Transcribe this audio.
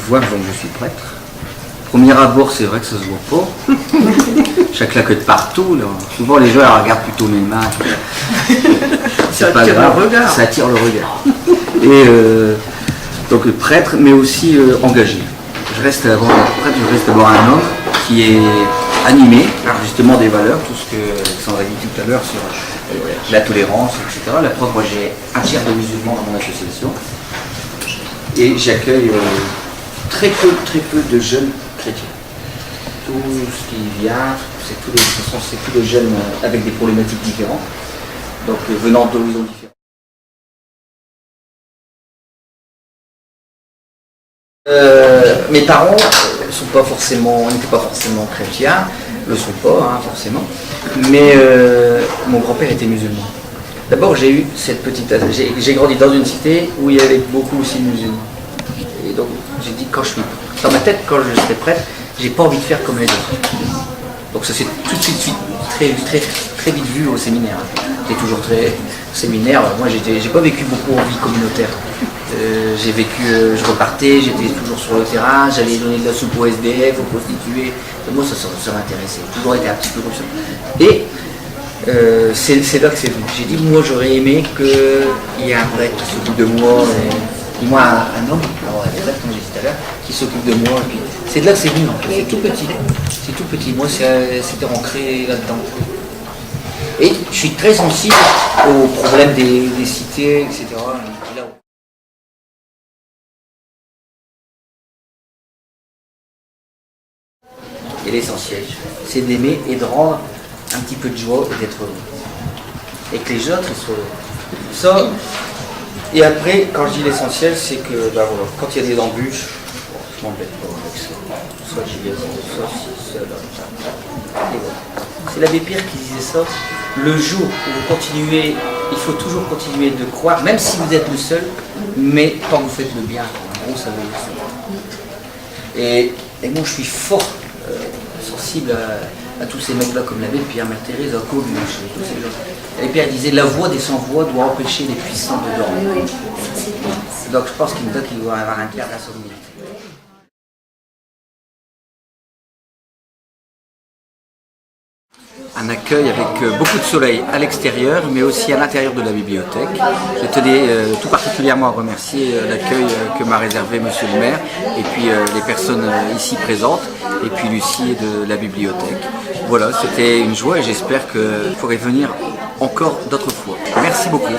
voient que je suis prêtre. Premier abord, c'est vrai que ça se voit pas. J'ai claqué de partout. Là. Souvent, les gens regardent plutôt mes mains. Ça attire le regard. Ça attire le regard. Et donc prêtre, mais aussi engagé. Je reste avant d'être prêtre, je reste d'abord un homme qui est animé par justement des valeurs, tout ce que Alexandre a dit tout à l'heure sur la tolérance, etc. La preuve, moi j'ai un tiers de musulmans dans mon association. Et j'accueille très peu de jeunes chrétiens. Tout ce qui vient, c'est tous les jeunes avec des problématiques différentes, donc venant d'horizons différents. Mes parents n'étaient pas forcément chrétiens, ne le sont pas forcément, mais mon grand-père était musulman. D'abord j'ai eu j'ai grandi dans une cité où il y avait beaucoup aussi de musulmans. Et donc j'ai dit dans ma tête, quand je serai prêtre, j'ai pas envie de faire comme les autres. Donc ça s'est tout de suite très vite vu au séminaire. J'étais toujours très séminaire. Moi j'ai pas vécu beaucoup en vie communautaire. J'ai vécu, je repartais, j'étais toujours sur le terrain, j'allais donner de la soupe aux SDF, aux prostituées. Moi ça m'intéressait. Toujours été un petit peu comme ça. Et c'est là que c'est venu. J'ai dit moi j'aurais aimé qu'il y ait un prêtre qui s'occupe de moi. Et moi un homme, alors un prêtre comme j'ai dit tout à l'heure, qui s'occupe de moi. C'est de là que c'est venu. C'est tout petit. C'est tout petit. Moi c'était ancré là-dedans. Et je suis très sensible aux problèmes des cités, etc. Et l'essentiel, c'est d'aimer et de rendre un petit peu de joie et d'être heureux. Et que les autres soient heureux. Ça, et après, quand je dis l'essentiel, c'est que voilà, quand il y a des embûches, je m'embête pas avec ça. Soit j'y vais, soit si, soit là. Et voilà. C'est l'abbé Pierre qui disait ça. Le jour où vous continuez, il faut toujours continuer de croire, même si vous êtes le seul, mais tant que vous faites le bien, en gros, ça veut dire ça. Et moi, je suis fort sensible à tous ces mecs-là, comme l'abbé Pierre, Mère Thérèse, à Coluche, tous ces gens. L'abbé Pierre disait la voix des sans-voix doit empêcher les puissants de dormir. Donc je pense qu'il doit avoir un clair d'insomnie. Un accueil avec beaucoup de soleil à l'extérieur, mais aussi à l'intérieur de la bibliothèque. Je tenais tout particulièrement à remercier l'accueil que m'a réservé Monsieur le maire, et puis les personnes ici présentes, et puis Lucie de la bibliothèque. Voilà, c'était une joie et j'espère que vous pourrez venir encore d'autres fois. Merci beaucoup.